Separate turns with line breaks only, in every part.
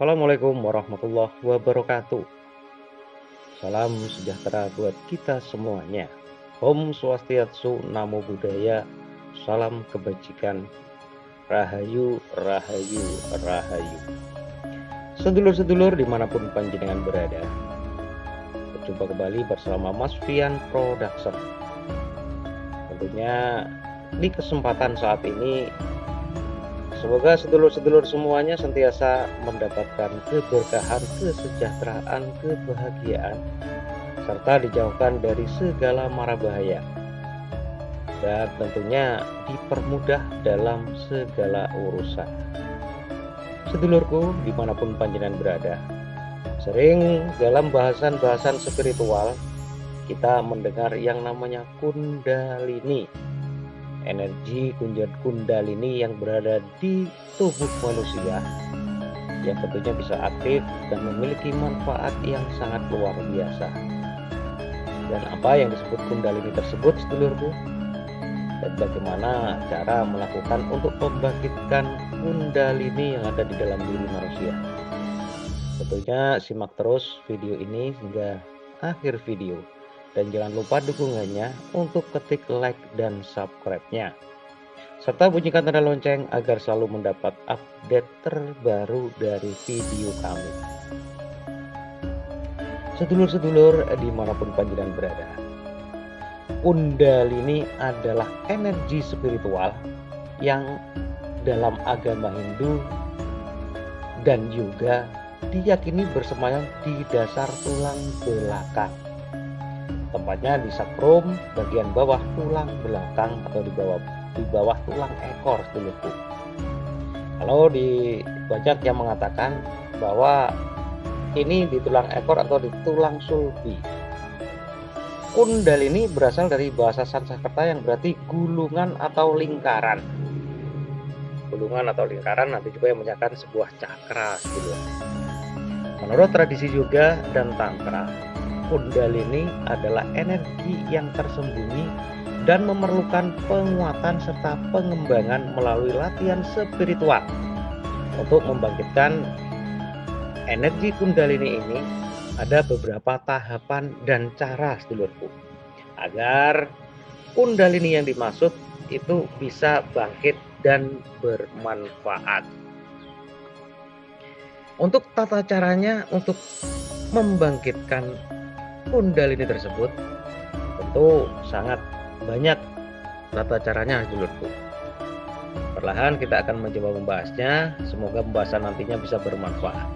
Assalamualaikum warahmatullahi wabarakatuh. Salam sejahtera buat kita semuanya. Om Swastiastu, Namo Buddhaya, salam kebajikan, Rahayu, Rahayu, Rahayu. Sedulur-sedulur dimanapun panjenengan berada, berjumpa kembali bersama Mas Fian Production. Tentunya di kesempatan saat ini, semoga sedulur-sedulur semuanya sentiasa mendapatkan keberkahan, kesejahteraan, kebahagiaan, serta dijauhkan dari segala mara bahaya. Dan tentunya dipermudah dalam segala urusan. Sedulurku, dimanapun panjenengan berada, sering dalam bahasan-bahasan spiritual, kita mendengar yang namanya Kundalini. Energi Kundalini yang berada di tubuh manusia yang tentunya bisa aktif dan memiliki manfaat yang sangat luar biasa. Dan apa yang disebut Kundalini tersebut, sedulurku? Dan bagaimana cara melakukan untuk membangkitkan Kundalini yang ada di dalam diri manusia? Tentunya simak terus video ini hingga akhir video. Dan jangan lupa dukungannya untuk ketik like dan subscribe-nya. Serta bunyikan tanda lonceng agar selalu mendapat update terbaru dari video kami. Sedulur-sedulur dimanapun panjenengan berada, Kundalini adalah energi spiritual yang dalam agama Hindu dan juga diyakini bersemayam di dasar tulang belakang. Tempatnya di sakrum bagian bawah tulang belakang atau di bawah tulang ekor, sedulurku. Kalau di banyak yang mengatakan bahwa ini di tulang ekor atau di tulang sulbi. Kundalini berasal dari bahasa Sanskerta yang berarti gulungan atau lingkaran. Gulungan atau lingkaran nanti juga yang menyatakan sebuah cakra, sedulur. Menurut tradisi yoga dan tantra, Kundalini adalah energi yang tersembunyi dan memerlukan penguatan serta pengembangan melalui latihan spiritual. Untuk membangkitkan energi Kundalini ini, ada beberapa tahapan dan cara, sedulurku, agar Kundalini yang dimaksud itu bisa bangkit dan bermanfaat. Untuk tata caranya untuk membangkitkan Kundalini tersebut tentu sangat banyak tata caranya, sedulurku. Perlahan kita akan mencoba membahasnya. Semoga pembahasan nantinya bisa bermanfaat.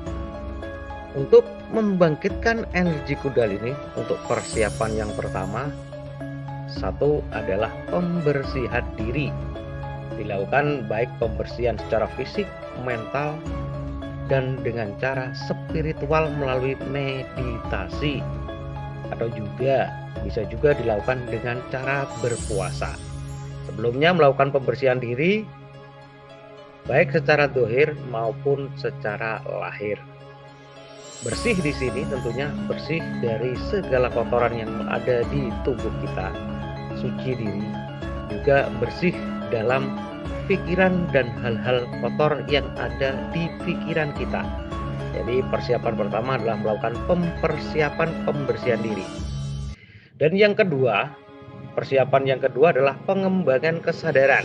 Untuk membangkitkan energi Kundalini, untuk persiapan yang pertama, satu adalah pembersihan diri. Dilakukan baik pembersihan secara fisik, mental, dan dengan cara spiritual melalui meditasi. Atau juga bisa juga dilakukan dengan cara berpuasa. Sebelumnya melakukan pembersihan diri baik secara dohir maupun secara lahir. Bersih di sini tentunya bersih dari segala kotoran yang ada di tubuh kita, suci diri, juga bersih dalam pikiran dan hal-hal kotor yang ada di pikiran kita. Jadi persiapan pertama adalah melakukan persiapan pembersihan diri. Dan yang kedua, persiapan yang kedua adalah pengembangan kesadaran.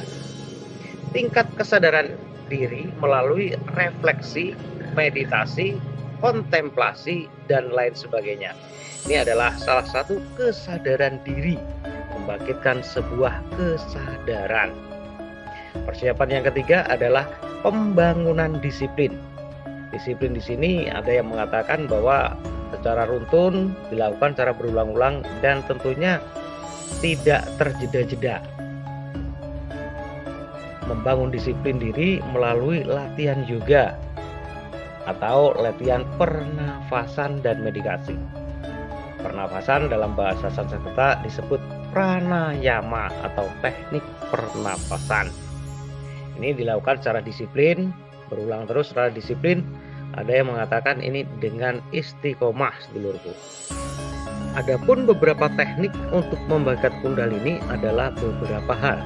Tingkat kesadaran diri melalui refleksi, meditasi, kontemplasi, dan lain sebagainya. Ini adalah salah satu kesadaran diri, membangkitkan sebuah kesadaran. Persiapan yang ketiga adalah pembangunan disiplin. Disiplin di sini ada yang mengatakan bahwa secara runtun dilakukan secara berulang-ulang dan tentunya tidak terjeda-jeda. Membangun disiplin diri melalui latihan yoga atau latihan pernafasan dan meditasi. Pernafasan dalam bahasa Sanskerta disebut pranayama atau teknik pernafasan. Ini dilakukan secara disiplin, berulang terus secara disiplin. Ada yang mengatakan ini dengan istiqomah, sedulurku. Adapun beberapa teknik untuk membangkitkan Kundalini adalah beberapa hal.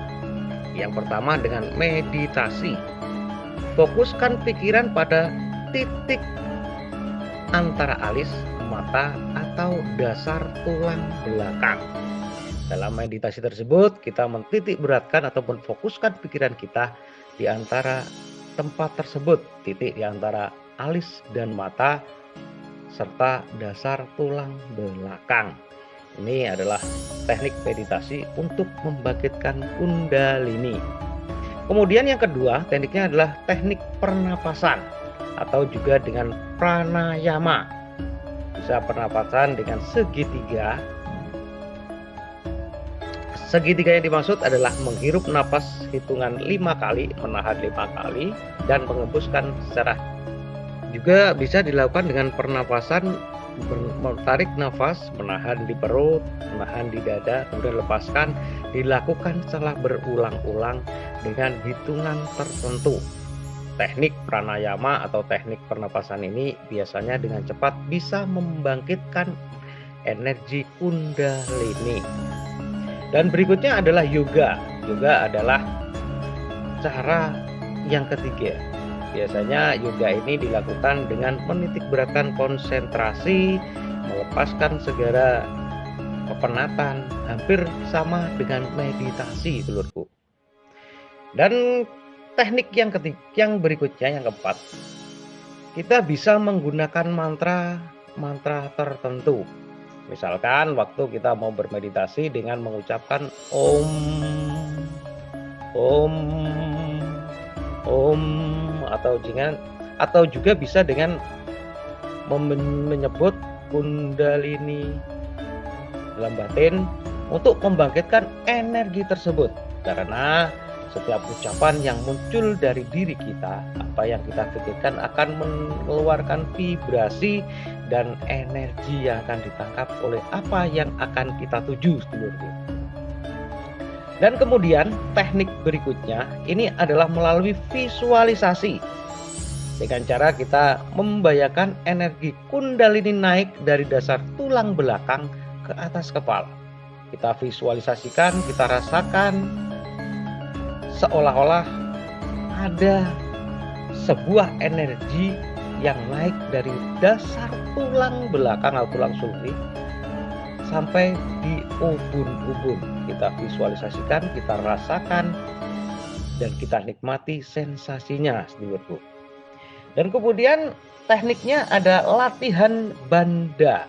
Yang pertama dengan meditasi. Fokuskan pikiran pada titik antara alis, mata, atau dasar tulang belakang. Dalam meditasi tersebut, kita mentitik beratkan atau memfokuskan pikiran kita di antara tempat tersebut, titik di antara alis dan mata, serta dasar tulang belakang. Ini adalah teknik meditasi untuk membangkitkan kundalini. Kemudian yang kedua, tekniknya adalah teknik pernapasan atau juga dengan pranayama. Bisa pernapasan dengan segitiga. Segitiga yang dimaksud adalah menghirup napas hitungan 5 kali, menahan 5 kali, dan mengembuskan secara. Juga bisa dilakukan dengan pernapasan menarik nafas, menahan di perut, menahan di dada, kemudian lepaskan, dilakukan setelah berulang-ulang dengan hitungan tertentu. Teknik pranayama atau teknik pernapasan ini biasanya dengan cepat bisa membangkitkan energi kundalini. Dan berikutnya adalah yoga. Yoga adalah cara yang ketiga. Biasanya yoga ini dilakukan dengan menitik beratkan konsentrasi, melepaskan segala kepenatan, hampir sama dengan meditasi, dulurku. Dan teknik yang berikutnya, yang keempat, kita bisa menggunakan mantra tertentu. Misalkan waktu kita mau bermeditasi dengan mengucapkan Om, Om, Om, atau juga bisa dengan menyebut kundalini dalam batin untuk membangkitkan energi tersebut. Karena setiap ucapan yang muncul dari diri kita, apa yang kita pikirkan akan mengeluarkan vibrasi dan energi yang akan ditangkap oleh apa yang akan kita tuju, sedulurku. Dan kemudian teknik berikutnya ini adalah melalui visualisasi. Dengan cara kita membayangkan energi kundalini naik dari dasar tulang belakang ke atas kepala. Kita visualisasikan, kita rasakan seolah-olah ada sebuah energi yang naik dari dasar tulang belakang atau tulang sulbi sampai di ubun-ubun. Kita visualisasikan, kita rasakan, dan kita nikmati sensasinya, sedulurku. Dan kemudian tekniknya ada latihan banda.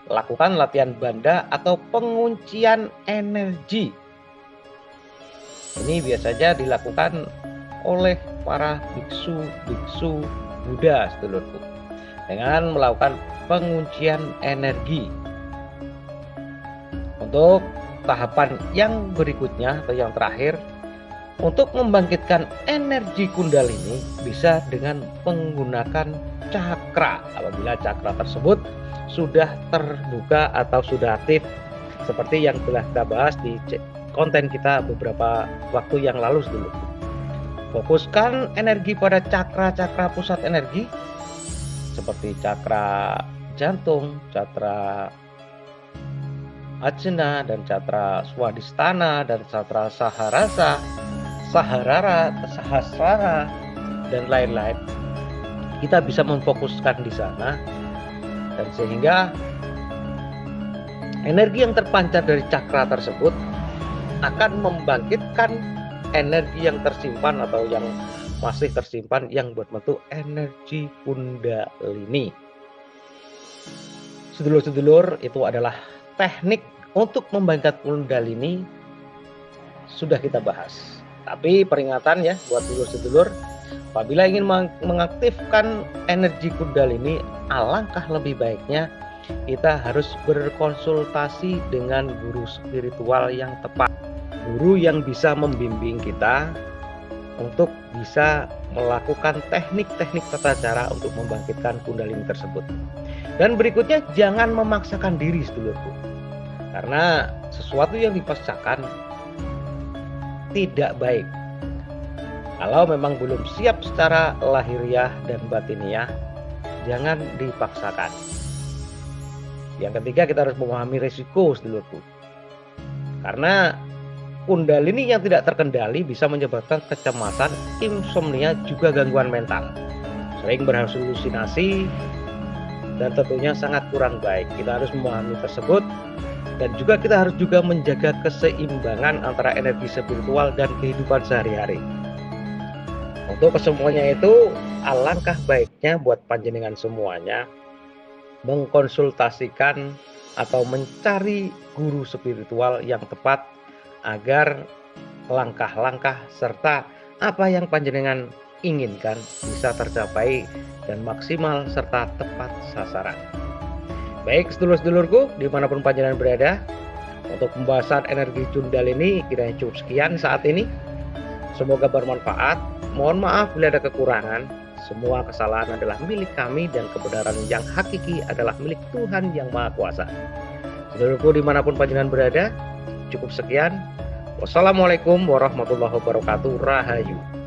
Lakukan latihan banda atau penguncian energi. Ini biasanya dilakukan oleh para biksu Buddha, sedulurku, dengan melakukan penguncian energi. Untuk tahapan yang berikutnya atau yang terakhir, untuk membangkitkan energi kundalini bisa dengan menggunakan cakra. Apabila cakra tersebut sudah terbuka atau sudah aktif, seperti yang telah kita bahas di konten kita beberapa waktu yang lalu dulu. Fokuskan energi pada cakra-cakra pusat energi seperti cakra jantung, cakra ajna, dan cakra swadhisthana, dan cakra sahasrara, dan lain-lain. Kita bisa memfokuskan di sana, dan sehingga energi yang terpancar dari cakra tersebut akan membangkitkan energi yang tersimpan atau yang masih tersimpan yang berbentuk energi kundalini. Sedulur-sedulur, itu adalah teknik untuk membangkitkan kundalini sudah kita bahas. Tapi peringatan ya buat sedulur-sedulur, apabila ingin mengaktifkan energi kundalini, alangkah lebih baiknya kita harus berkonsultasi dengan guru spiritual yang tepat. Guru yang bisa membimbing kita untuk bisa melakukan teknik-teknik tata cara untuk membangkitkan kundalini tersebut. Dan berikutnya, jangan memaksakan diri, sedulurku. Karena sesuatu yang dipaksakan tidak baik. Kalau memang belum siap secara lahiriah dan batiniah, jangan dipaksakan. Yang ketiga, kita harus memahami risiko, sedulurku. Karena kundalini yang tidak terkendali bisa menyebabkan kecemasan, insomnia, juga gangguan mental. sering berhalusinasi, dan tentunya sangat kurang baik. Kita harus memahami tersebut, dan juga kita harus juga menjaga keseimbangan antara energi spiritual dan kehidupan sehari-hari. Untuk kesemuanya itu, alangkah baiknya buat panjenengan semuanya mengkonsultasikan atau mencari guru spiritual yang tepat agar langkah-langkah serta apa yang panjenengan inginkan bisa tercapai dan maksimal serta tepat sasaran. Baik sedulur-sedulurku dimanapun panjenengan berada, untuk pembahasan energi Kundalini kiranya cukup sekian saat ini. Semoga bermanfaat. Mohon maaf bila ada kekurangan. Semua kesalahan adalah milik kami dan kebenaran yang hakiki adalah milik Tuhan Yang Maha Kuasa. Saudaraku dimanapun panjenengan berada, cukup sekian. Wassalamualaikum warahmatullahi wabarakatuh. Rahayu.